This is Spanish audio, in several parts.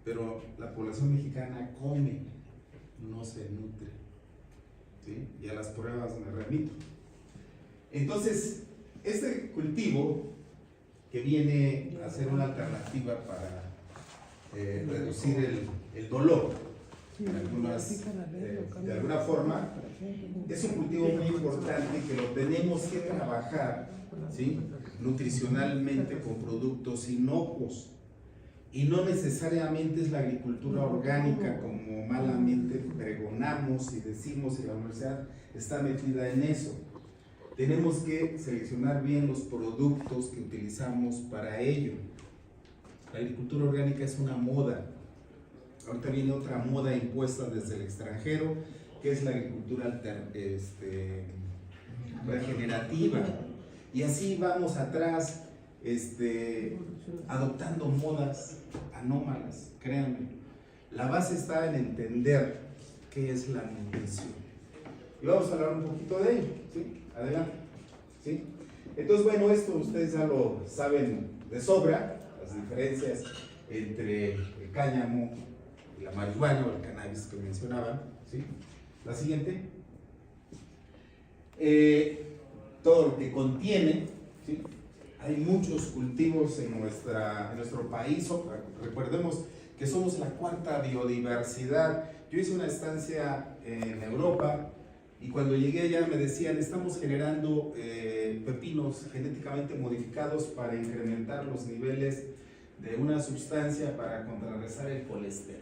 pero la población mexicana come, no se nutre, ¿sí? Y a las pruebas me remito. Entonces, este cultivo que viene a ser una alternativa para reducir el dolor, de alguna forma, es un cultivo muy importante que lo tenemos que trabajar, ¿sí?, nutricionalmente con productos inocuos, y no necesariamente es la agricultura orgánica como malamente pregonamos y decimos, y la universidad está metida en eso. Tenemos que seleccionar bien los productos que utilizamos para ello. La agricultura orgánica es una moda. Ahorita viene otra moda impuesta desde el extranjero, que es la agricultura regenerativa. Y así vamos atrás, adoptando modas anómalas, créanme. La base está en entender qué es la nutrición. Y vamos a hablar un poquito de ello, ¿sí? Adelante, ¿sí? Entonces, bueno, esto ustedes ya lo saben de sobra, las diferencias entre el cáñamo y la marihuana o el cannabis que mencionaba, ¿sí? La siguiente. Todo lo que contiene, ¿sí? Hay muchos cultivos en nuestro país. Recordemos que somos la cuarta biodiversidad. Yo hice una estancia en Europa y cuando llegué allá me decían, estamos generando pepinos genéticamente modificados para incrementar los niveles de una sustancia para contrarrestar el colesterol.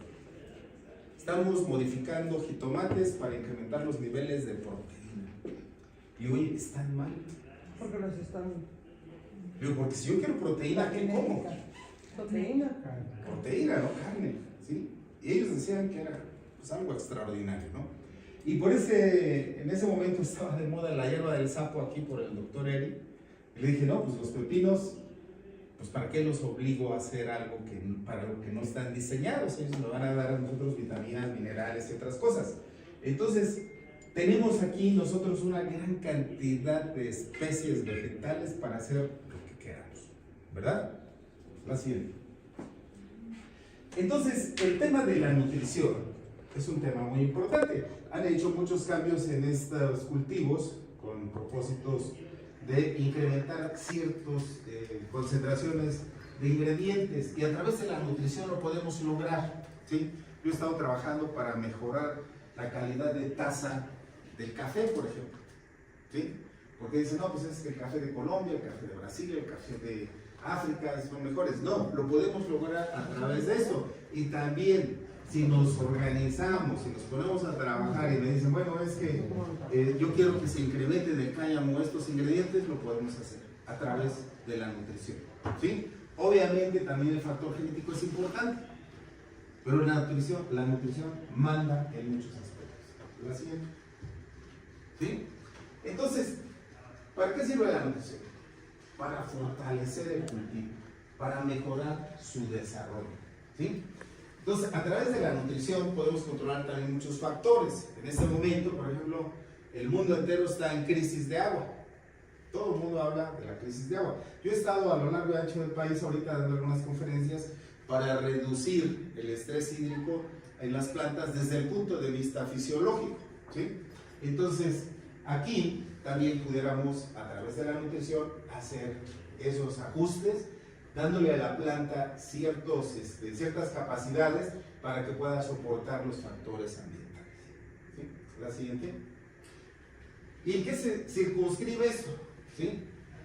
Estamos modificando jitomates para incrementar los niveles de proteína. Y oye, ¿están mal? Porque los están... Digo, porque si yo quiero proteína, ¿qué como? Proteína. Proteína, no carne, ¿sí? Y ellos decían que era pues, algo extraordinario, ¿no? Y en ese momento estaba de moda la hierba del sapo aquí por el doctor Eri. Y le dije, no, pues los pepinos, pues ¿para qué los obligo a hacer algo para lo que no están diseñados? Ellos nos van a dar a nosotros vitaminas, minerales y otras cosas. Entonces, tenemos aquí nosotros una gran cantidad de especies vegetales para hacer lo que queramos, ¿verdad? La siguiente. Entonces, el tema de la nutrición es un tema muy importante. Han hecho muchos cambios en estos cultivos con propósitos de incrementar ciertas concentraciones de ingredientes, y a través de la nutrición lo podemos lograr, ¿sí? Yo he estado trabajando para mejorar la calidad de taza del café, por ejemplo, ¿sí? Porque dicen, no, pues es que el café de Colombia, el café de Brasil, el café de África son mejores. No, lo podemos lograr a través de eso. Y también, si nos organizamos, si nos ponemos a trabajar y me dicen, bueno, es que yo quiero que se incrementen el cáñamo estos ingredientes, lo podemos hacer a través de la nutrición, ¿sí? Obviamente también el factor genético es importante, pero la nutrición manda en muchos aspectos. La siguiente. ¿Sí? Entonces, ¿para qué sirve la nutrición? Para fortalecer el cultivo, para mejorar su desarrollo, ¿sí? Entonces, a través de la nutrición podemos controlar también muchos factores. En este momento, por ejemplo, el mundo entero está en crisis de agua. Todo el mundo habla de la crisis de agua. Yo he estado a lo largo y ancho del país ahorita dando algunas conferencias para reducir el estrés hídrico en las plantas desde el punto de vista fisiológico, ¿sí? Entonces, aquí también pudiéramos, a través de la nutrición, hacer esos ajustes, dándole a la planta ciertas capacidades para que pueda soportar los factores ambientales, ¿sí? La siguiente. ¿Y en qué se circunscribe esto? ¿Sí?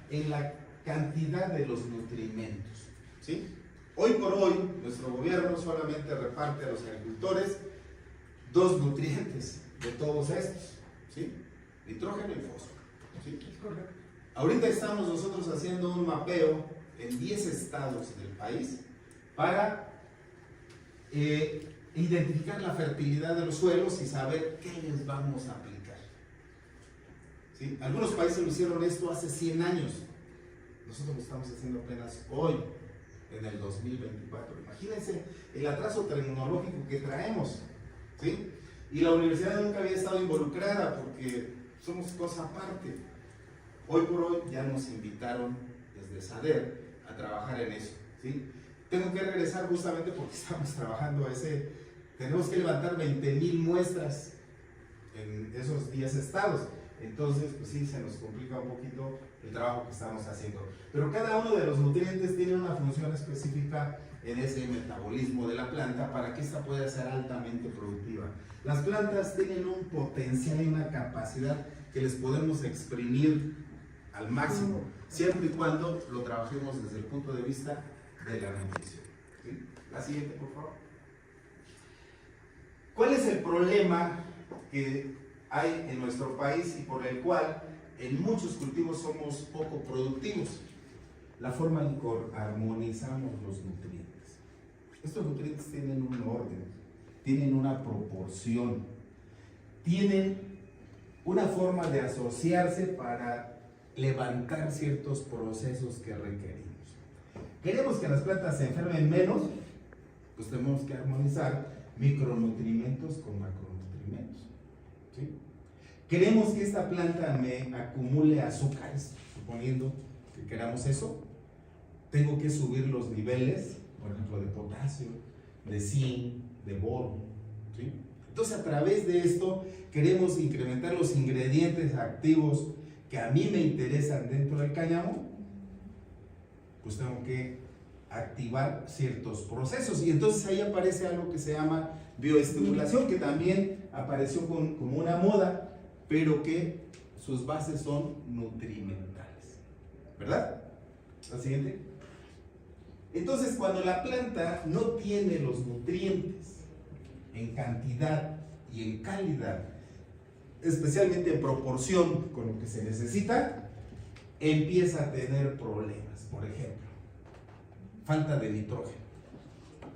En la cantidad de los nutrimentos, ¿sí? Hoy por hoy, nuestro gobierno solamente reparte a los agricultores 2 nutrientes de todos estos, ¿sí? Nitrógeno y fósforo, ¿sí? Ahorita estamos nosotros haciendo un mapeo en 10 estados del país para identificar la fertilidad de los suelos y saber qué les vamos a aplicar, ¿sí? Algunos países lo hicieron esto hace 100 años. Nosotros lo estamos haciendo apenas hoy, en el 2024. Imagínense el atraso tecnológico que traemos, ¿sí? Y la universidad nunca había estado involucrada porque somos cosa aparte. Hoy por hoy ya nos invitaron desde SADER a trabajar en eso, ¿sí? tengo que regresar justamente porque estamos trabajando tenemos que levantar 20,000 muestras en esos 10 estados. Entonces, pues sí, se nos complica un poquito el trabajo que estamos haciendo. Pero cada uno de los nutrientes tiene una función específica en ese metabolismo de la planta para que ésta pueda ser altamente productiva. Las plantas tienen un potencial y una capacidad que les podemos exprimir al máximo, siempre y cuando lo trabajemos desde el punto de vista de la nutrición. ¿Sí? La siguiente, por favor. ¿Cuál es el problema que hay en nuestro país y por el cual en muchos cultivos somos poco productivos? La forma en que armonizamos los nutrientes. Estos nutrientes tienen un orden, tienen una proporción, tienen una forma de asociarse para levantar ciertos procesos que requerimos. Queremos que las plantas se enfermen menos, pues tenemos que armonizar micronutrientes con macronutrientes. ¿Sí? Queremos que esta planta me acumule azúcares, suponiendo que queramos eso, tengo que subir los niveles, por ejemplo, de potasio, de zinc, de boro. ¿Sí? Entonces, a través de esto, queremos incrementar los ingredientes activos que a mí me interesan dentro del cáñamo, pues tengo que activar ciertos procesos. Y entonces ahí aparece algo que se llama bioestimulación, que también apareció como una moda, pero que sus bases son nutrimentales. ¿Verdad? La siguiente. Entonces, cuando la planta no tiene los nutrientes en cantidad y en calidad, especialmente en proporción con lo que se necesita, empieza a tener problemas. Por ejemplo, falta de nitrógeno,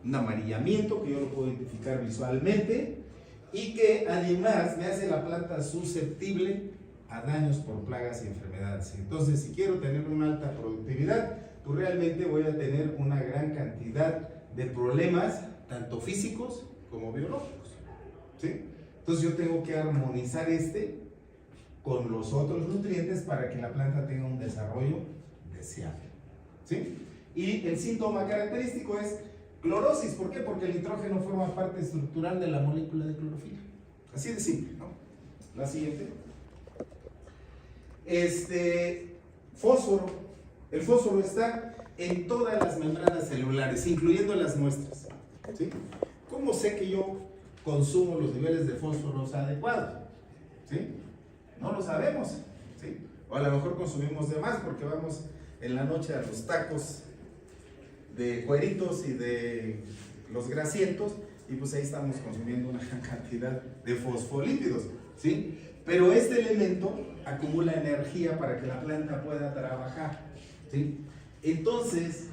un amarillamiento que yo lo puedo identificar visualmente y que además me hace la planta susceptible a daños por plagas y enfermedades. Entonces, si quiero tener una alta productividad, pues realmente voy a tener una gran cantidad de problemas, tanto físicos como biológicos. ¿Sí? Entonces yo tengo que armonizar con los otros nutrientes para que la planta tenga un desarrollo deseable. ¿Sí? Y el síntoma característico es clorosis. ¿Por qué? Porque el nitrógeno forma parte estructural de la molécula de clorofila. Así de simple, ¿no? La siguiente. Fósforo. El fósforo está en todas las membranas celulares, incluyendo las nuestras. ¿Sí? ¿Cómo sé que yo consumo los niveles de fósforos adecuados? ¿Sí? No lo sabemos. ¿Sí? O a lo mejor consumimos de más porque vamos en la noche a los tacos de cueritos y de los grasientos y pues ahí estamos consumiendo una gran cantidad de fosfolípidos. ¿Sí? Pero este elemento acumula energía para que la planta pueda trabajar. ¿Sí? Entonces,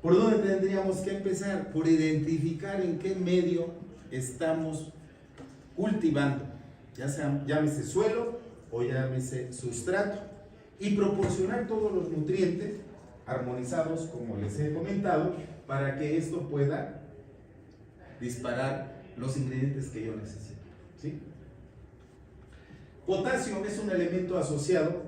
¿por dónde tendríamos que empezar? Por identificar en qué medio estamos cultivando, ya sea, llámese suelo o llámese sustrato, y proporcionar todos los nutrientes armonizados, como les he comentado, para que esto pueda disparar los ingredientes que yo necesito. ¿Sí? Potasio es un elemento asociado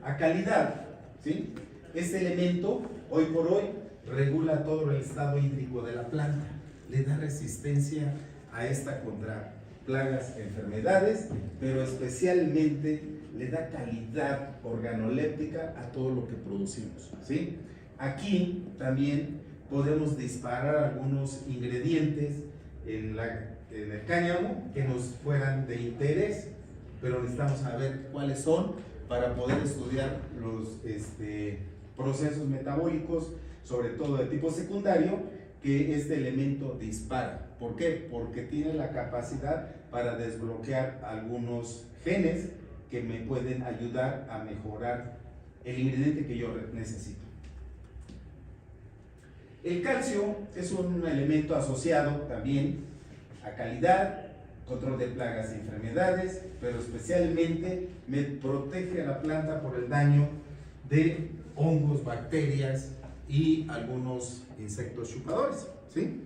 a calidad. ¿Sí? Este elemento, hoy por hoy, regula todo el estado hídrico de la planta, le da resistencia a esta contra plagas, enfermedades, pero especialmente le da calidad organoléptica a todo lo que producimos. ¿Sí? Aquí también podemos disparar algunos ingredientes en el cáñamo que nos fueran de interés, pero necesitamos saber cuáles son para poder estudiar los procesos metabólicos, sobre todo de tipo secundario, que este elemento dispara. ¿Por qué? Porque tiene la capacidad para desbloquear algunos genes que me pueden ayudar a mejorar el ingrediente que yo necesito. El calcio es un elemento asociado también a calidad, control de plagas y enfermedades, pero especialmente me protege a la planta por el daño de hongos, bacterias y algunos insectos chupadores. ¿Sí?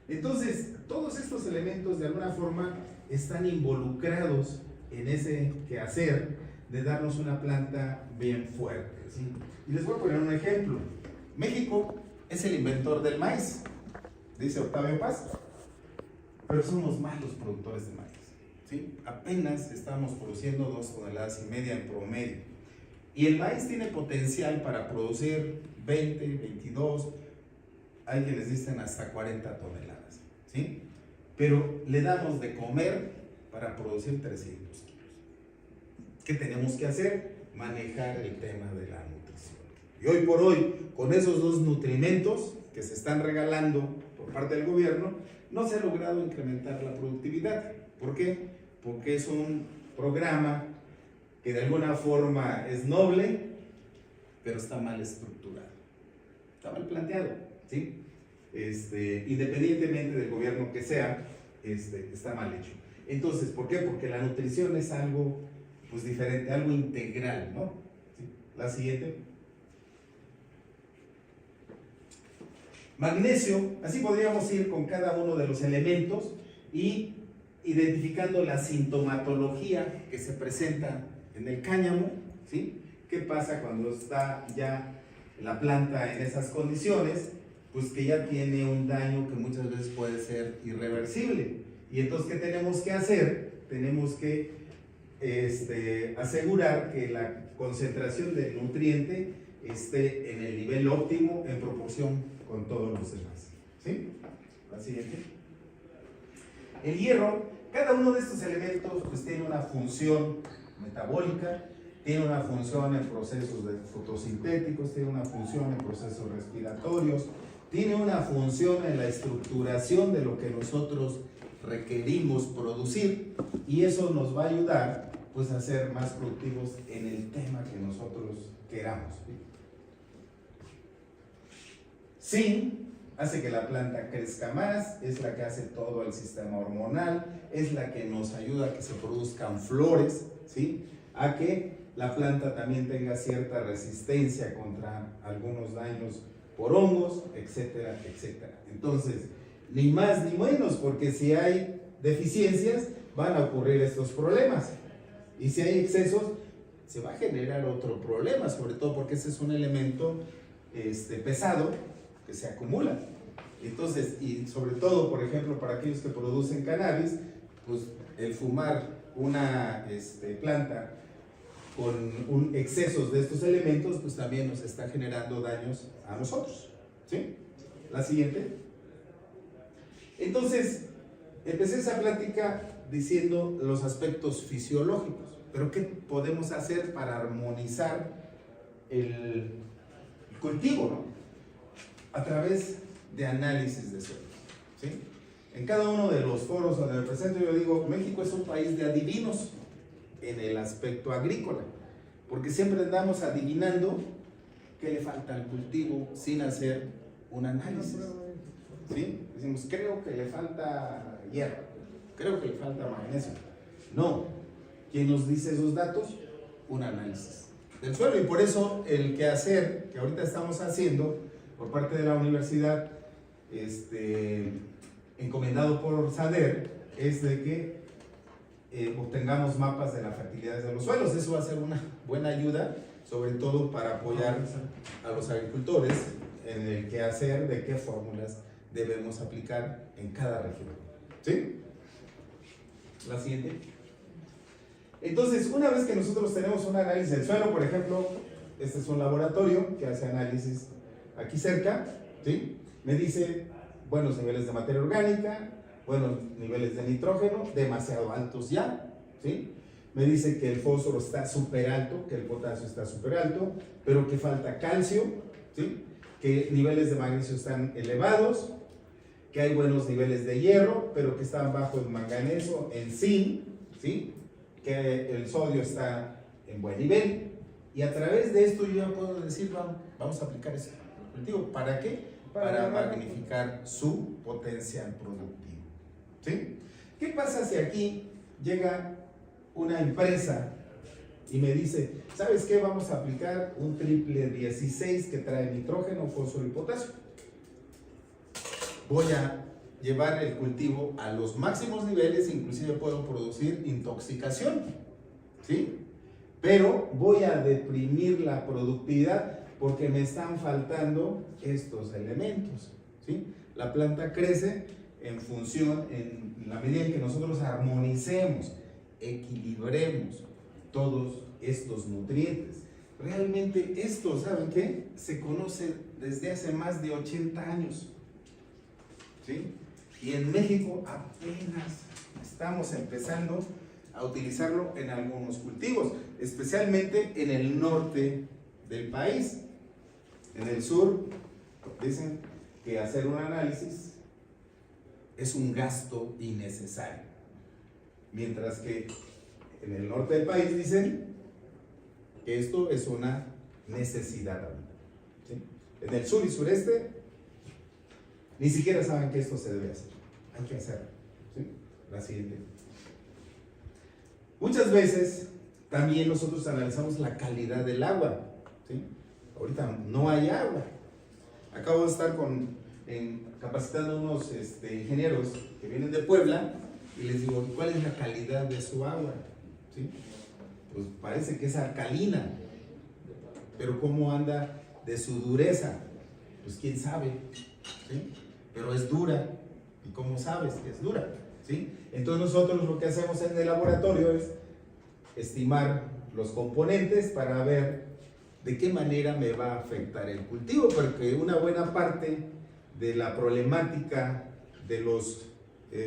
Entonces, todos estos elementos de alguna forma están involucrados en ese quehacer de darnos una planta bien fuerte. ¿Sí? Y les voy a poner un ejemplo. México es el inventor del maíz, dice Octavio Paz, pero somos malos productores de maíz, ¿sí? Apenas estamos produciendo 2,5 toneladas en promedio, y el maíz tiene potencial para producir 20, 22, hay quienes dicen hasta 40 toneladas, ¿sí? Pero le damos de comer para producir 300 kilos. ¿Qué tenemos que hacer? Manejar el tema de la nutrición. Y hoy por hoy, con esos dos nutrimentos que se están regalando por parte del gobierno, no se ha logrado incrementar la productividad. ¿Por qué? Porque es un programa que de alguna forma es noble, pero está mal estructurado, está mal planteado, ¿sí? Independientemente del gobierno que sea, está mal hecho. Entonces, ¿por qué? Porque la nutrición es algo pues diferente, algo integral, ¿no? ¿Sí? La siguiente. Magnesio, así podríamos ir con cada uno de los elementos y identificando la sintomatología que se presenta en el cáñamo, ¿sí? ¿Qué pasa cuando está ya la planta en esas condiciones? Pues que ya tiene un daño que muchas veces puede ser irreversible. Y entonces, ¿qué tenemos que hacer? Tenemos que asegurar que la concentración del nutriente esté en el nivel óptimo en proporción con todos los demás, ¿sí? La siguiente. El hierro, cada uno de estos elementos pues tiene una función metabólica, tiene una función en procesos fotosintéticos, tiene una función en procesos respiratorios, tiene una función en la estructuración de lo que nosotros requerimos producir, y eso nos va a ayudar pues a ser más productivos en el tema que nosotros queramos. Zinc hace que la planta crezca más, es la que hace todo el sistema hormonal, es la que nos ayuda a que se produzcan flores, ¿sí? A que la planta también tenga cierta resistencia contra algunos daños por hongos, etcétera, etcétera. Entonces, ni más ni menos, porque si hay deficiencias van a ocurrir estos problemas, y si hay excesos se va a generar otro problema, sobre todo porque ese es un elemento pesado que se acumula. Entonces, y sobre todo, por ejemplo, para aquellos que producen cannabis, pues el fumar una planta con excesos de estos elementos, pues también nos está generando daños a nosotros, ¿sí? La siguiente. Entonces, empecé esa plática diciendo los aspectos fisiológicos, pero ¿qué podemos hacer para armonizar el cultivo, ¿no? A través de análisis de suelos, ¿sí? En cada uno de los foros donde me presento yo digo, México es un país de adivinos en el aspecto agrícola, porque siempre andamos adivinando qué le falta al cultivo sin hacer un análisis, ¿sí? Decimos, creo que le falta hierro, creo que le falta magnesio. No, ¿quién nos dice esos datos? Un análisis del suelo, y por eso el quehacer que ahorita estamos haciendo por parte de la universidad, encomendado por SADER, es de que obtengamos mapas de la fertilidad de los suelos. Eso va a ser una buena ayuda, sobre todo para apoyar a los agricultores en el quehacer de qué fórmulas debemos aplicar en cada región, ¿sí? La siguiente. Entonces, una vez que nosotros tenemos un análisis del suelo, por ejemplo, este es un laboratorio que hace análisis aquí cerca, ¿sí? Me dice buenos niveles de materia orgánica, buenos niveles de nitrógeno, demasiado altos ya, ¿sí? Me dice que el fósforo está súper alto, que el potasio está súper alto, pero que falta calcio, ¿sí? Que niveles de magnesio están elevados, que hay buenos niveles de hierro, pero que están bajos en manganeso, en zinc, ¿sí? Que el sodio está en buen nivel, y a través de esto yo ya puedo decir, vamos a aplicar ese cultivo. ¿Para qué? Para magnificar su potencial productivo, ¿sí? ¿Qué pasa si aquí llega una empresa y me dice, ¿sabes qué? Vamos a aplicar un triple 16 que trae nitrógeno, fósforo y potasio. Voy a llevar el cultivo a los máximos niveles, inclusive puedo producir intoxicación, ¿sí? Pero voy a deprimir la productividad porque me están faltando estos elementos, ¿sí? La planta crece en función, en la medida en que nosotros armonicemos, equilibremos todos estos nutrientes. Realmente esto, ¿saben qué? Se conoce desde hace más de 80 años, ¿sí? Y en México apenas estamos empezando a utilizarlo en algunos cultivos, especialmente en el norte del país. En el sur dicen que hacer un análisis es un gasto innecesario, mientras que en el norte del país dicen que esto es una necesidad, ¿sí? En el sur y sureste ni siquiera saben que esto se debe hacer, hay que hacerlo, ¿sí? La siguiente. Muchas veces también nosotros analizamos la calidad del agua, ¿sí? Ahorita no hay agua. Acabo de estar capacitando a unos ingenieros que vienen de Puebla y les digo, ¿cuál es la calidad de su agua? ¿Sí? Pues parece que es alcalina, pero ¿cómo anda de su dureza? Pues quién sabe, ¿sí? Pero es dura. ¿Y cómo sabes que es dura? ¿Sí? Entonces nosotros lo que hacemos en el laboratorio es estimar los componentes para ver de qué manera me va a afectar el cultivo, porque una buena parte de la problemática de los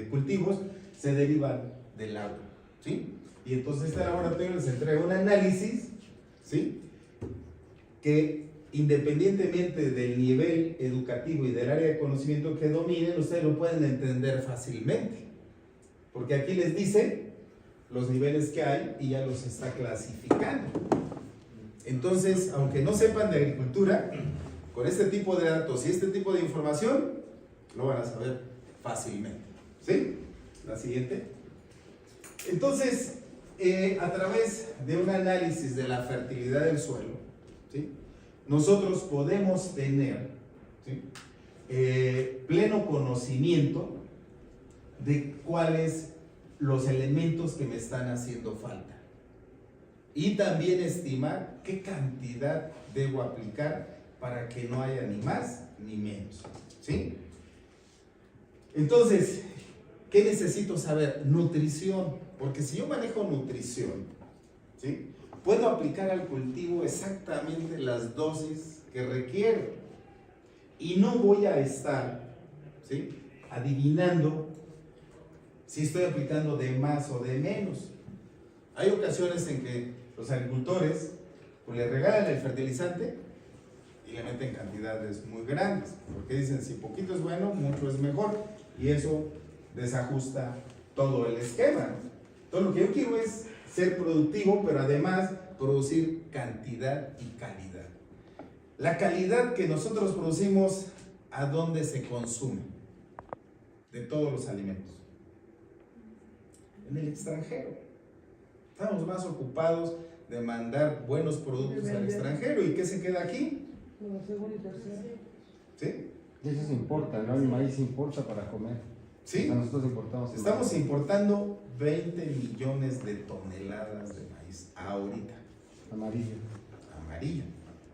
cultivos se deriva del agua, ¿sí? Y entonces este laboratorio les entrega un análisis, ¿sí? Que independientemente del nivel educativo y del área de conocimiento que dominen, ustedes lo pueden entender fácilmente, porque aquí les dice los niveles que hay y ya los está clasificando. Entonces, aunque no sepan de agricultura, con este tipo de datos y este tipo de información, lo van a saber fácilmente, ¿sí? La siguiente. Entonces, a través de un análisis de la fertilidad del suelo, ¿sí? Nosotros podemos tener, ¿sí? Pleno conocimiento de cuáles los elementos que me están haciendo falta. Y también estimar qué cantidad debo aplicar para que no haya ni más ni menos, ¿sí? Entonces, ¿qué necesito saber? Nutrición, porque si yo manejo nutrición, ¿sí? Puedo aplicar al cultivo exactamente las dosis que requiero y no voy a estar, ¿sí? Adivinando si estoy aplicando de más o de menos. Hay ocasiones en que los agricultores pues le regalan el fertilizante y le meten cantidades muy grandes, porque dicen si poquito es bueno, mucho es mejor, y eso desajusta todo el esquema, ¿no? Entonces lo que yo quiero es ser productivo, pero además producir cantidad y calidad. La calidad que nosotros producimos, ¿a dónde se consume? De todos los alimentos. En el extranjero. Estamos más ocupados de mandar buenos productos al extranjero. ¿Y qué se queda aquí? ¿Sí? Y eso se importa, ¿no? El maíz importa para comer. ¿Sí? O sea, nosotros importamos. Estamos importando 20 millones de toneladas de maíz ahorita. Amarillo. Amarillo.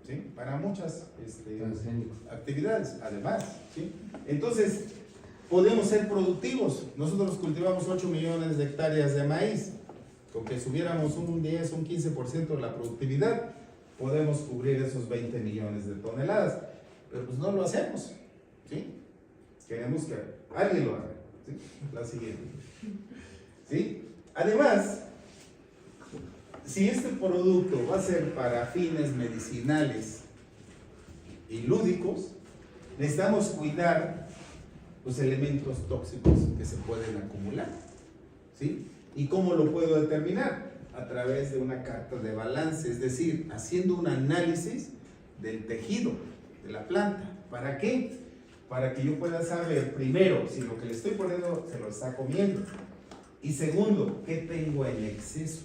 ¿Sí? Para muchas Transgénico. actividades, además. ¿Sí? Entonces, podemos ser productivos. Nosotros cultivamos 8 millones de hectáreas de maíz. Con que subiéramos un 10, un 15% de la productividad, podemos cubrir esos 20 millones de toneladas. Pero pues no lo hacemos, ¿sí? Queremos que alguien lo haga, ¿sí? La siguiente. ¿Sí? Además, si este producto va a ser para fines medicinales y lúdicos, necesitamos cuidar los elementos tóxicos que se pueden acumular, ¿sí? ¿Y cómo lo puedo determinar? A través de una carta de balance, es decir, haciendo un análisis del tejido de la planta. ¿Para qué? Para que yo pueda saber, primero, si lo que le estoy poniendo se lo está comiendo. Y segundo, ¿qué tengo en exceso?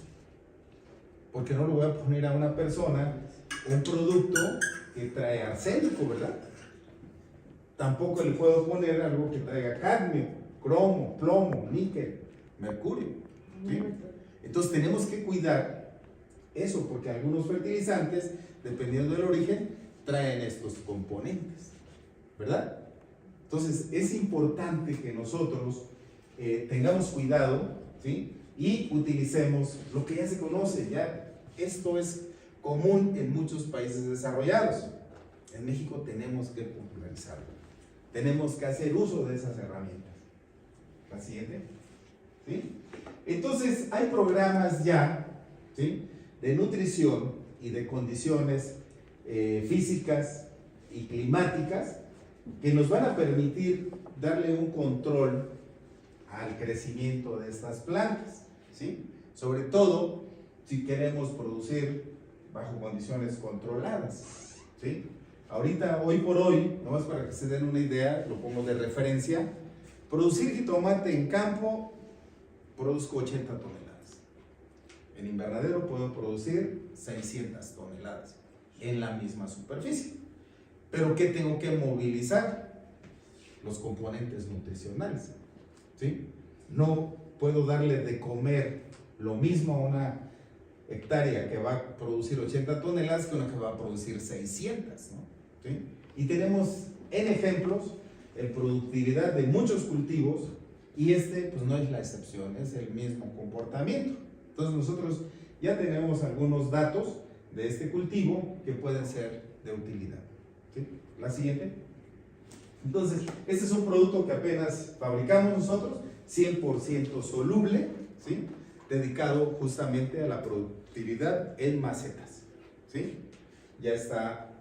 Porque no le voy a poner a una persona un producto que trae arsénico, ¿verdad? Tampoco le puedo poner algo que traiga cadmio, cromo, plomo, níquel, mercurio. ¿Sí? Entonces tenemos que cuidar eso, porque algunos fertilizantes, dependiendo del origen, traen estos componentes, ¿verdad? Entonces es importante que nosotros tengamos cuidado, ¿sí? Y utilicemos lo que ya se conoce, ya esto es común en muchos países desarrollados. En México tenemos que popularizarlo, tenemos que hacer uso de esas herramientas. La siguiente, ¿sí? Entonces hay programas ya, ¿sí?, de nutrición y de condiciones físicas y climáticas que nos van a permitir darle un control al crecimiento de estas plantas, ¿sí? Sobre todo si queremos producir bajo condiciones controladas, ¿sí? Ahorita, hoy por hoy, nomás para que se den una idea, lo pongo de referencia, producir jitomate en campo, produzco 80 toneladas. En invernadero puedo producir 600 toneladas en la misma superficie. Pero ¿qué tengo que movilizar? Los componentes nutricionales, ¿sí? No puedo darle de comer lo mismo a una hectárea que va a producir 80 toneladas que una que va a producir 600, ¿no? ¿Sí? Y tenemos en ejemplos en productividad de muchos cultivos y pues no es la excepción, es el mismo comportamiento. Entonces nosotros ya tenemos algunos datos de este cultivo que pueden ser de utilidad, ¿sí? La siguiente. Entonces, este es un producto que apenas fabricamos nosotros, 100% soluble, ¿sí?, dedicado justamente a la productividad en macetas, ¿sí? Ya está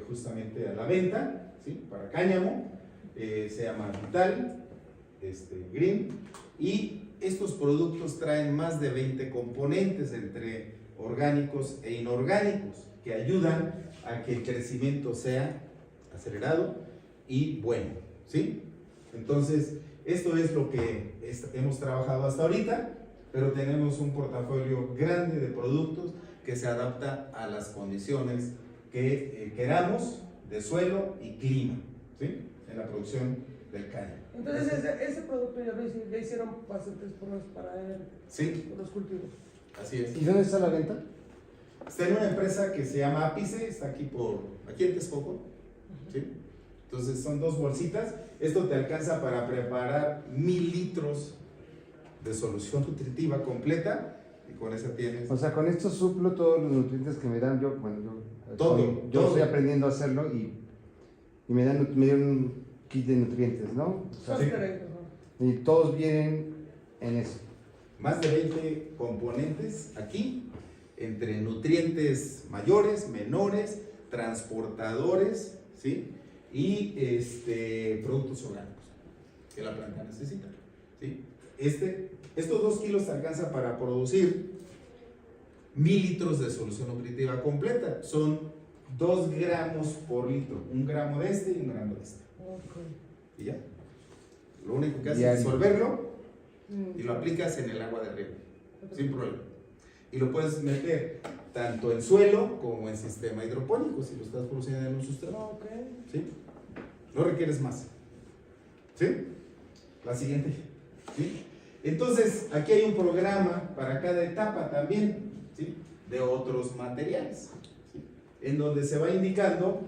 justamente a la venta, ¿sí?, para cáñamo, se llama Vital Green, y estos productos traen más de 20 componentes entre orgánicos e inorgánicos que ayudan a que el crecimiento sea acelerado y bueno, ¿sí? Entonces, esto es lo que hemos trabajado hasta ahorita, pero tenemos un portafolio grande de productos que se adapta a las condiciones que queramos de suelo y clima, ¿sí?, en la producción del cáñamo. Entonces, ese producto ya le hicieron bastantes pruebas para él, Sí, los cultivos. así es. ¿Y dónde está la venta? Está en una empresa que se llama Apice, está aquí en Texcoco, ¿sí? Entonces son 2 bolsitas, esto te alcanza para preparar 1000 litros de solución nutritiva completa y con esa tienes... O sea, con esto suplo todos los nutrientes que me dan yo, Todo. Estoy aprendiendo a hacerlo y me dieron un kit de nutrientes, ¿no? O sea, Sí. y todos vienen en eso. Más de 20 componentes aquí, entre nutrientes mayores, menores, transportadores, ¿sí?, y productos orgánicos que la planta necesita, ¿sí? Estos 2 kilos te alcanza para producir 1000 litros de solución nutritiva completa. Son 2 gramos por litro, 1 gramo de y 1 gramo de Okay. y ya. Lo único que haces Diario. es disolverlo y lo aplicas en el agua de riego, sin problema. Y lo puedes meter tanto en suelo como en sistema hidropónico si lo estás produciendo en un sustrato, Okay. ¿sí? No requieres más, ¿sí? La siguiente, ¿sí? Entonces, aquí hay un programa para cada etapa también, ¿sí?, de otros materiales, ¿sí?, en donde se va indicando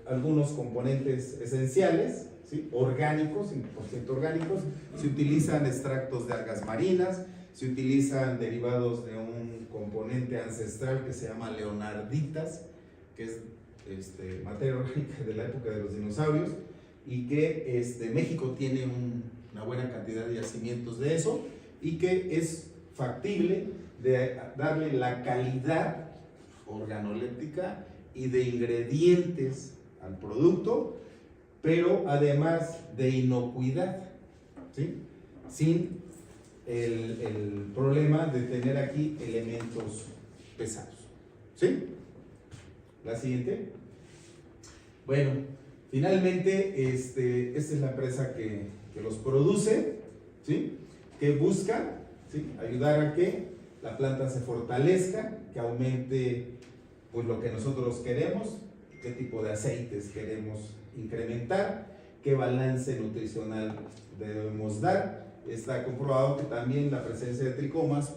algunos componentes esenciales, ¿sí?, orgánicos, 100% orgánicos. Se utilizan extractos de algas marinas, se utilizan derivados de un componente ancestral que se llama leonarditas, que es materia orgánica de la época de los dinosaurios, y que México tiene una buena cantidad de yacimientos de eso, y que es factible de darle la calidad organoléptica y de ingredientes al producto, pero además de inocuidad, ¿sí?, sin el problema de tener aquí elementos pesados, ¿sí? La siguiente. Bueno, finalmente esta es la empresa que los produce, ¿sí?, que busca, ¿sí?, ayudar a que la planta se fortalezca, que aumente pues lo que nosotros queremos, qué tipo de aceites queremos incrementar, qué balance nutricional debemos dar. Está comprobado que también la presencia de tricomas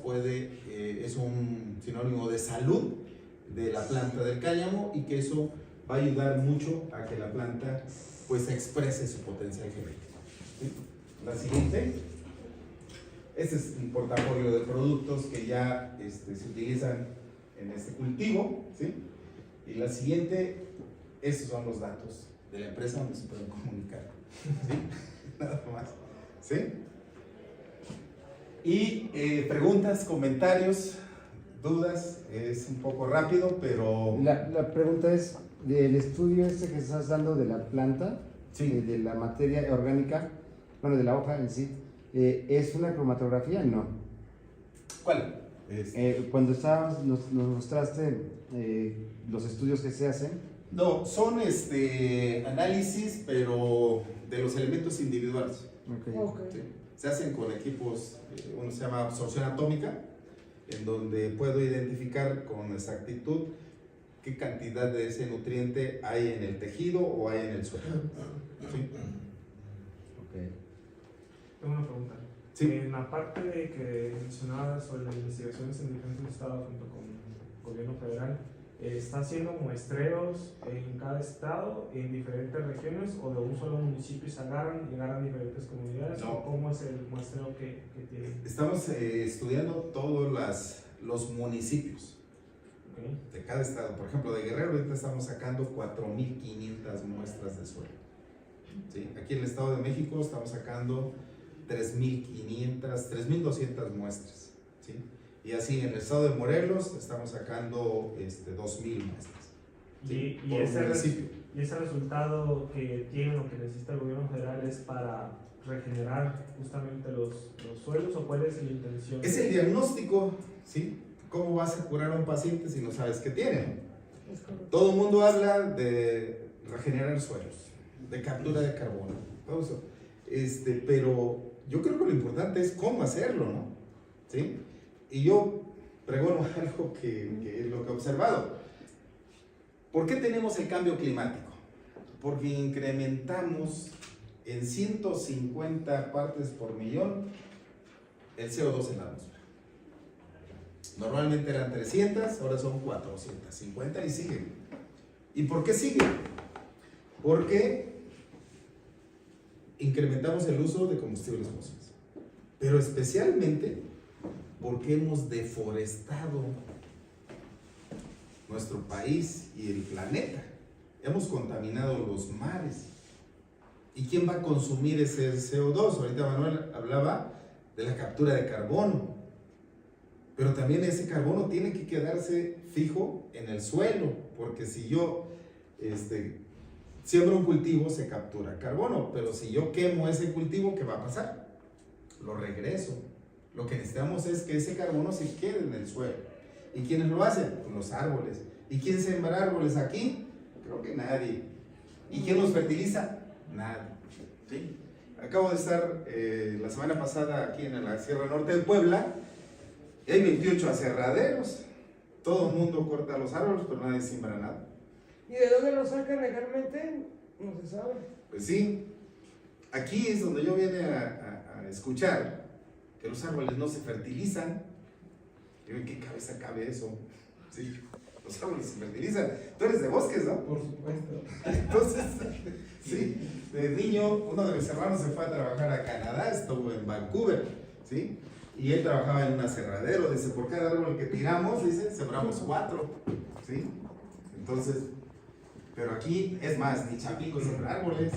es un sinónimo de salud de la planta del cáñamo y que eso va a ayudar mucho a que la planta pues exprese su potencial genético. ¿Sí? La siguiente. Este es el portafolio de productos que ya se utilizan en este cultivo, ¿sí? Y la siguiente, estos son los datos de la empresa donde se pueden comunicar, ¿sí? Nada más, ¿sí? Y preguntas, comentarios, dudas, es un poco rápido, pero... La pregunta es, del estudio este que estás dando de la planta, Sí. de la materia orgánica, bueno, de la hoja en sí, ¿es una cromatografía? No. ¿Cuál? Cuando nos mostraste los estudios que se hacen. No, son análisis, pero de los elementos individuales. Okay. Ok. ¿Sí? Se hacen con equipos, uno se llama absorción atómica, en donde puedo identificar con exactitud qué cantidad de ese nutriente hay en el tejido o hay en el suelo. ¿Sí? Okay. Tengo una pregunta. Sí. En la parte de que mencionabas sobre las investigaciones en diferentes estados junto con el gobierno federal, ¿está haciendo muestreos en cada estado, en diferentes regiones, o de un solo municipio se agarran y agarran diferentes comunidades? No. ¿O cómo es el muestreo que tienen? Estamos estudiando todos los municipios Okay. de cada estado. Por ejemplo, de Guerrero ahorita estamos sacando 4.500 muestras de suelo. ¿Sí? Aquí en el Estado de México estamos sacando 3.500, 3.200 muestras. ¿Sí? Y así en el Estado de Morelos estamos sacando 2.000 muestras. ¿Sí? Y Por ese municipio. ¿Y ese resultado que tienen o que necesita el gobierno federal es para regenerar justamente los suelos, o cuál es la intención? Es el diagnóstico, ¿sí? ¿Cómo vas a curar a un paciente si no sabes qué tiene? Es correcto. Todo el mundo habla de regenerar suelos, de captura de carbono, todo eso. Pero yo creo que lo importante es cómo hacerlo, ¿no? ¿Sí? Y yo pregono algo que es lo que he observado. ¿Por qué tenemos el cambio climático? Porque incrementamos en 150 partes por millón el CO2 en la atmósfera. Normalmente eran 300, ahora son 450 y siguen. ¿Y por qué siguen? Porque incrementamos el uso de combustibles fósiles, pero especialmente porque hemos deforestado nuestro país y el planeta. Hemos contaminado los mares. ¿Y quién va a consumir ese CO2? Ahorita Manuel hablaba de la captura de carbono, pero también ese carbono tiene que quedarse fijo en el suelo, porque si yo siembro un cultivo se captura carbono, pero si yo quemo ese cultivo, ¿qué va a pasar? Lo regreso. Lo que necesitamos es que ese carbono se quede en el suelo. ¿Y quiénes lo hacen? Pues los árboles. ¿Y quién siembra árboles aquí? Creo que nadie. ¿Y quién los fertiliza? Nadie. ¿Sí? Acabo de estar la semana pasada aquí en la Sierra Norte de Puebla y hay 28 aserraderos. Todo el mundo corta los árboles, pero nadie siembra nada. ¿Y de dónde lo sacan legalmente? No se sabe. Pues sí, aquí es donde yo vine a escuchar que los árboles no se fertilizan. Digo, ¿en qué cabeza cabe eso? Sí, los árboles se fertilizan. Tú eres de bosques, ¿no? Por supuesto. Entonces, sí, de niño, uno de mis hermanos se fue a trabajar a Canadá, estuvo en Vancouver, ¿sí? Y él trabajaba en un aserradero, dice, por cada árbol que tiramos, dice, sembramos 4, ¿sí? Entonces, pero aquí, es más, ni Chapingo siembra árboles,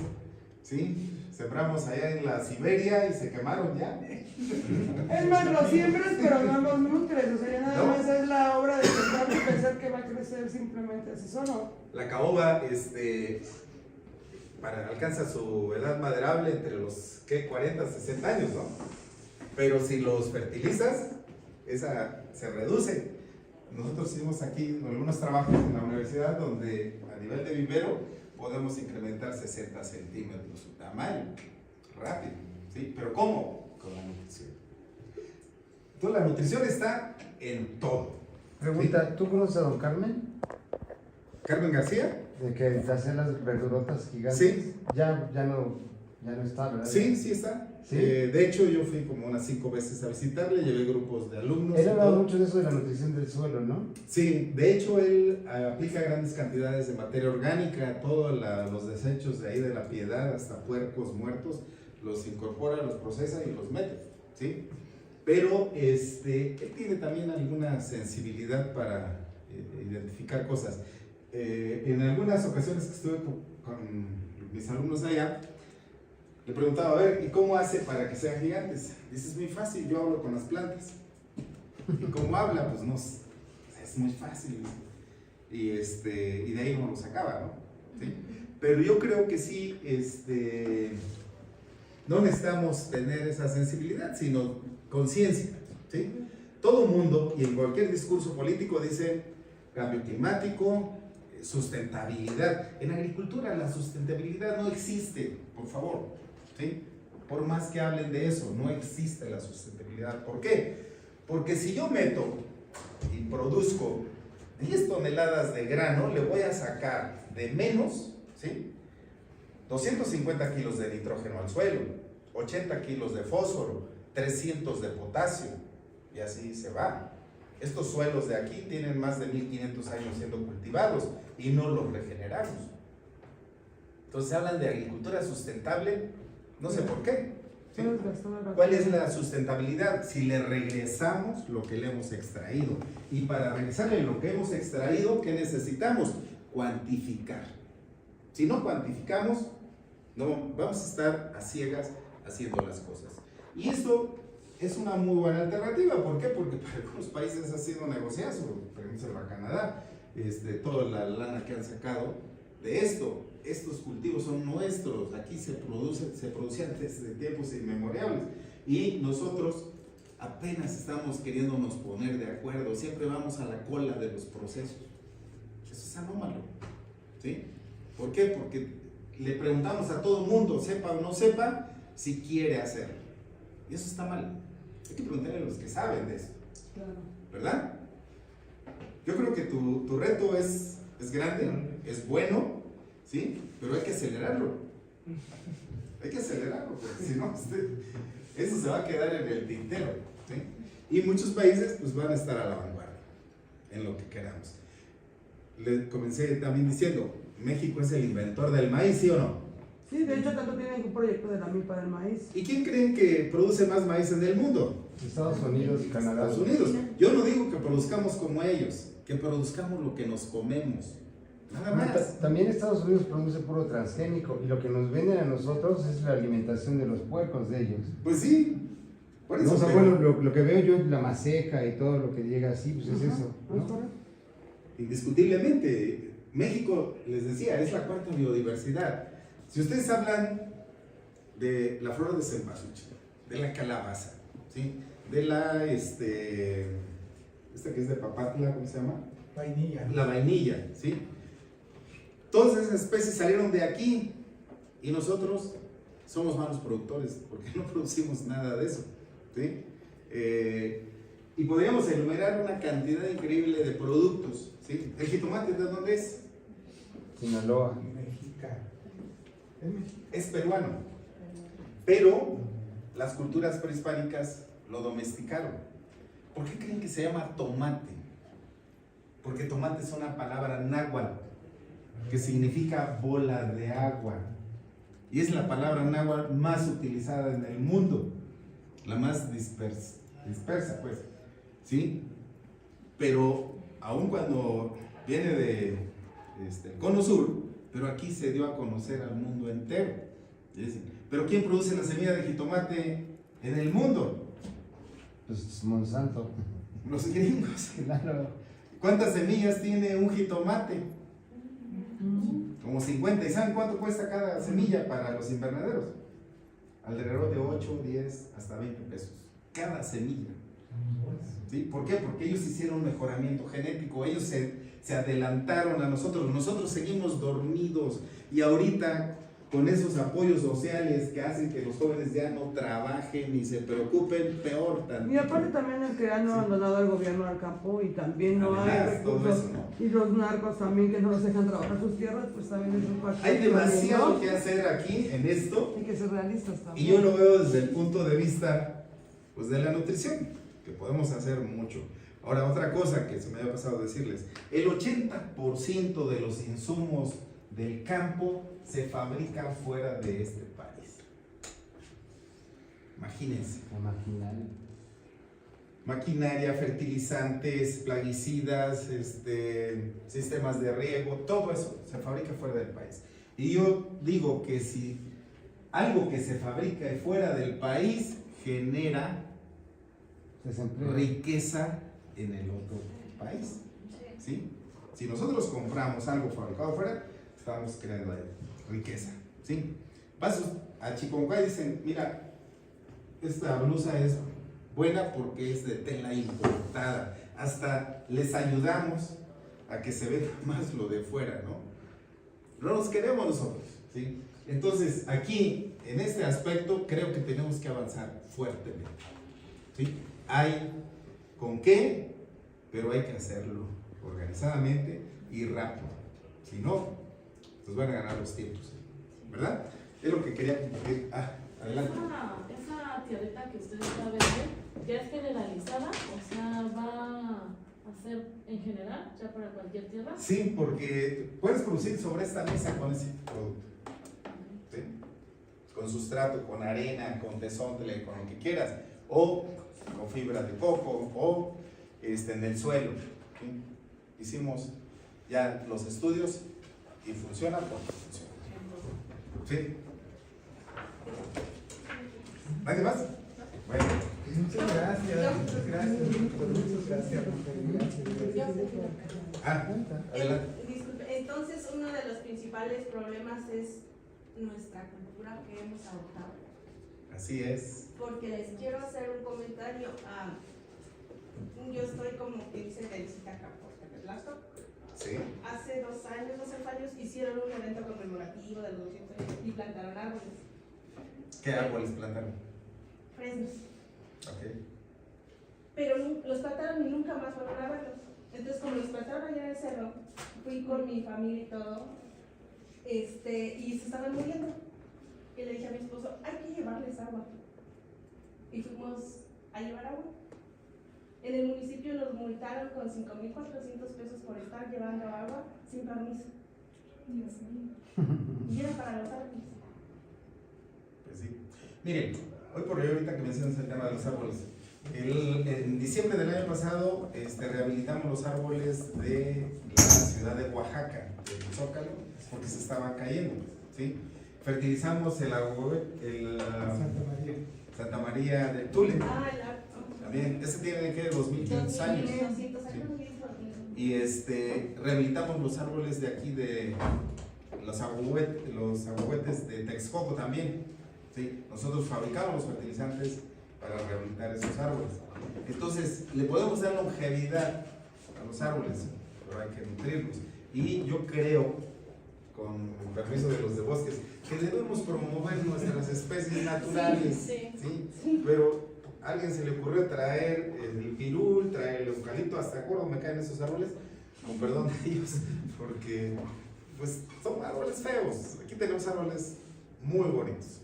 ¿sí? Sembramos allá en la Siberia y se quemaron ya. Es más, lo siembras, pero no los nutres. O sea, ya nada No. más es la obra de sembrar y pensar que va a crecer simplemente así solo. La caoba, alcanza su edad maderable entre los, ¿qué? 40, 60 años, ¿no? Pero si los fertilizas, esa se reduce. Nosotros hicimos aquí algunos trabajos en la universidad donde a nivel de vivero podemos incrementar 60 centímetros su tamaño, rápido, ¿sí? ¿Pero cómo? Con la nutrición. Entonces la nutrición está en todo. Pregunta, ¿tú conoces a don Carmen? Carmen García. De que te hacen las verdurotas gigantes. Sí. Ya no está, ¿verdad? Sí, sí está. ¿Sí? De hecho, yo fui como unas 5 veces a visitarle, llevé grupos de alumnos. Él y hablaba todo. mucho de eso de la nutrición del suelo, ¿no? Sí, de hecho él aplica grandes cantidades de materia orgánica, todos los desechos de ahí de la Piedad, hasta puercos muertos, los incorpora, los procesa y los mete, ¿sí? Pero él tiene también alguna sensibilidad para identificar cosas. En algunas ocasiones que estuve con mis alumnos allá, le preguntaba, a ver, ¿y cómo hace para que sean gigantes? Dice, es muy fácil, yo hablo con las plantas. ¿Y cómo habla? Pues no, es muy fácil. Y de ahí no lo sacaba, ¿no? ¿Sí? Pero yo creo que sí, no necesitamos tener esa sensibilidad, sino conciencia, ¿sí? Todo mundo, y en cualquier discurso político, dice cambio climático, sustentabilidad. En agricultura la sustentabilidad no existe, por favor, ¿sí? Por más que hablen de eso, no existe la sustentabilidad. ¿Por qué? Porque si yo meto y produzco 10 toneladas de grano, le voy a sacar de menos, ¿sí? 250 kilos de nitrógeno al suelo, 80 kilos de fósforo, 300 de potasio, y así se va. Estos suelos de aquí tienen más de 1500 años siendo cultivados y no los regeneramos. Entonces hablan de agricultura sustentable, no sé por qué. ¿Sí? ¿Cuál es la sustentabilidad? Si le regresamos lo que le hemos extraído. Y para regresarle lo que hemos extraído, ¿qué necesitamos? Cuantificar. Si no cuantificamos, no vamos a estar a ciegas haciendo las cosas. Y esto es una muy buena alternativa. ¿Por qué? Porque para algunos países ha sido un negociazo. Por ejemplo, para Canadá, toda la lana que han sacado de esto. Estos cultivos son nuestros, aquí se producían desde tiempos inmemoriales y nosotros apenas estamos queriéndonos poner de acuerdo, siempre vamos a la cola de los procesos. Eso es anómalo, ¿sí? ¿Por qué? Porque le preguntamos a todo el mundo, sepa o no sepa, si quiere hacerlo. Y eso está mal. Hay que preguntarle a los que saben de eso, ¿verdad? Yo creo que tu reto es grande, es bueno, ¿sí? Pero hay que acelerarlo. Hay que acelerarlo, porque si no, eso se va a quedar en el tintero, ¿sí? Y muchos países pues van a estar a la vanguardia en lo que queramos. Le comencé también diciendo, México es el inventor del maíz, ¿sí o no? Sí, de hecho, tanto tienen un proyecto de la milpa del maíz. ¿Y quién creen que produce más maíz en el mundo? Estados Unidos y Canadá. Estados Unidos. Yo no digo que produzcamos como ellos, que produzcamos lo que nos comemos. Nada más. También Estados Unidos produce puro transgénico y lo que nos venden a nosotros es la alimentación de los puercos de ellos. Pues sí. Por eso No, o sea, pero- bueno, lo que veo yo, la maseca y todo lo que llega así, pues es eso, ¿no? Indiscutiblemente, México, les decía, es la cuarta biodiversidad. Si ustedes hablan de la flor de cempasúchil, de la calabaza, ¿sí? De la, esta que es de papatla, ¿cómo se llama? Vainilla. La vainilla, ¿sí? Todas esas especies salieron de aquí y nosotros somos malos productores porque no producimos nada de eso, ¿sí? Y podríamos enumerar una cantidad increíble de productos, ¿sí? ¿El jitomate de dónde es? Sinaloa. Mexicano. Es peruano, pero las culturas prehispánicas lo domesticaron. ¿Por qué creen que se llama tomate? Porque tomate es una palabra náhuatl que significa bola de agua y es la palabra náhuatl más utilizada en el mundo, la más dispersa pues, ¿sí? Pero aun cuando viene de el cono sur, pero aquí se dio a conocer al mundo entero. Pero ¿quién produce la semilla de jitomate en el mundo? Pues Monsanto. Los gringos. Claro. ¿Cuántas semillas tiene un jitomate? Como 50. ¿Y saben cuánto cuesta cada semilla para los invernaderos? Alrededor de 8, 10, hasta 20 pesos. Cada semilla. ¿Sí? ¿Por qué? Porque ellos hicieron un mejoramiento genético. Ellos se adelantaron a nosotros. Nosotros seguimos dormidos. Y ahorita, con esos apoyos sociales que hacen que los jóvenes ya no trabajen ni se preocupen, peor también. Y aparte también el que han abandonado al gobierno al campo y también no hay Además, todo recursos. eso, ¿no? Y los narcos también que no los dejan trabajar sus tierras, pues también es un factor. Hay demasiado ¿no? que hacer aquí en esto. Hay que ser realistas Y también. yo lo veo desde el punto de vista pues, de la nutrición, que podemos hacer mucho. Ahora, otra cosa que se me había pasado decirles, el 80% de los insumos del campo se fabrican fuera de este país. Imagínense. La maquinaria. Maquinaria, fertilizantes, plaguicidas, sistemas de riego, todo eso se fabrica fuera del país. Y yo digo que si algo que se fabrica fuera del país genera Desempleo. riqueza en el otro país, ¿sí? Si nosotros compramos algo fabricado fuera, estamos creando riqueza, ¿sí? Vas a Chiconcuay y dicen, mira, esta blusa es buena porque es de tela importada, hasta les ayudamos a que se vea más lo de fuera, ¿no? No nos queremos nosotros, ¿sí? Entonces, aquí, en este aspecto, creo que tenemos que avanzar fuertemente, ¿sí? Hay con qué, pero hay que hacerlo organizadamente y rápido. Si no, nos van a ganar los tiempos, ¿verdad? Es lo que quería compartir. Adelante. Esa tierrita que usted está viendo, ¿ya es generalizada? O sea, ¿va a ser en general, ya para cualquier tierra? Sí, porque puedes producir sobre esta mesa con ese producto, ¿sí? Con sustrato, con arena, con tesontle, con lo que quieras, o con fibra de coco, o en el suelo, ¿sí? Hicimos ya los estudios y funciona porque funciona, ¿sí? ¿Nadie más? Bueno. Muchas gracias. Muchas gracias. Muchas gracias. Adelante. Disculpe, entonces uno de los principales problemas es nuestra cultura que hemos adoptado. Así es. Porque les quiero hacer un comentario. Yo estoy como que dice de visita acá por Tepetlasco. Sí. Hace 2 años, 2 años, hicieron un evento conmemorativo de los 200 años y plantaron árboles. ¿Qué árboles plantaron? Fresnos. Ok. Pero los plantaron y nunca más fueron a verlos. Entonces, como los plantaron allá en el cerro, fui con mi familia y todo, y se estaban muriendo. Y le dije a mi esposo, hay que llevarles agua. Y fuimos a llevar agua. En el municipio nos multaron con 5,400 pesos por estar llevando agua sin permiso. Dios mío. Y era para los árboles. Pues sí. Miren, hoy por hoy, ahorita que mencionas el tema de los árboles, en diciembre del año pasado rehabilitamos los árboles de la ciudad de Oaxaca, del Zócalo, porque se estaban cayendo, ¿sí? Fertilizamos el Santa María del Tule, también, ese tiene que 2.500 años. 2.500 años. Y rehabilitamos los árboles de aquí, de los aguahuetes de Texcoco también, ¿sí? Nosotros fabricamos los fertilizantes para rehabilitar esos árboles. Entonces, le podemos dar longevidad a los árboles, pero hay que nutrirlos. Y yo creo, con el permiso de los de bosques, que debemos promover nuestras especies naturales. ¿Sí? Pero a alguien se le ocurrió traer el pirul, traer el eucalipto, hasta acuerdo me caen esos árboles, con perdón de ellos, porque pues son árboles feos. Aquí tenemos árboles muy bonitos.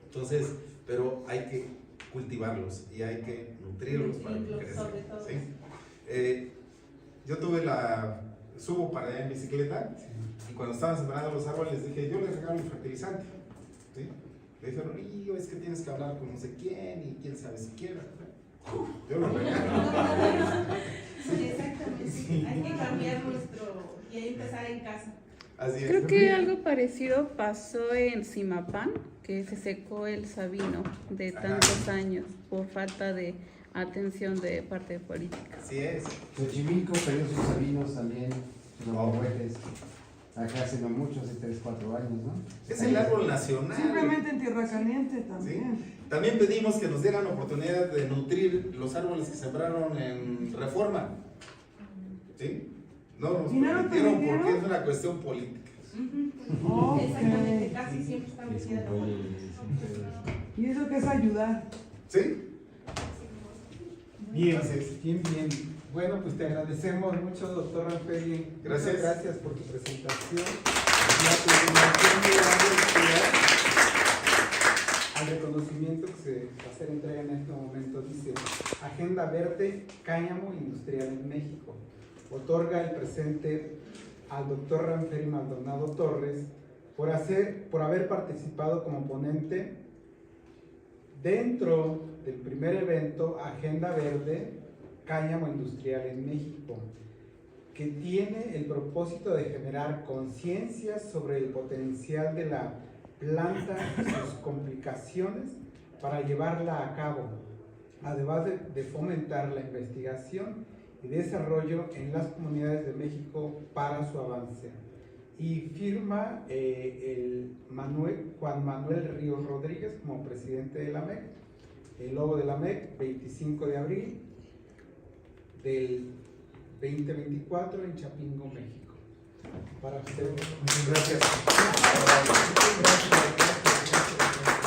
Entonces, pero hay que cultivarlos y hay que nutrirlos para que crezcan, ¿sí? Yo subo para allá en bicicleta y cuando estaban sembrando los árboles dije, yo les regalo un fertilizante, ¿sí? Le dijeron, y es que tienes que hablar con no sé quién y quién sabe si quiera. Yo lo regalo. Exactamente, Sí. hay que cambiar y hay que empezar en casa. Así es. Creo que algo parecido pasó en Zimapán, que se secó el sabino de tantos años por falta de atención de parte de política. Así es. Xochimilco perdió sus sabinos también, sus aguahuetes. Acá hace no mucho, hace 3, 4 años, ¿no? Es el árbol nacional. Simplemente en Tierra Caliente también. ¿Sí? También pedimos que nos dieran oportunidad de nutrir los árboles que sembraron en Reforma. ¿Sí? No nos ¿Y no lo permitieron permitieron? porque es una cuestión política. Ok. Exactamente, casi siempre está metida la mano. ¿Y eso qué es ayudar? ¿Sí? Bien, Gracias. bien, bien. Bueno, pues te agradecemos mucho, doctor Ranferi. Gracias. Muchas gracias por tu presentación. Y a continuación le damos al reconocimiento que se va a hacer entrega en este momento. Dice, Agenda Verde, Cáñamo Industrial en México. Otorga el presente al doctor Ranferi Maldonado Torres por haber participado como ponente dentro del primer evento Agenda Verde, Cáñamo Industrial en México, que tiene el propósito de generar conciencia sobre el potencial de la planta y sus complicaciones para llevarla a cabo, además de fomentar la investigación y desarrollo en las comunidades de México para su avance. Y firma Juan Manuel Ríos Rodríguez como presidente de la MEC. El logo de la MEC, 25 de abril del 2024 en Chapingo, México. Para ustedes. Muchas gracias. Gracias.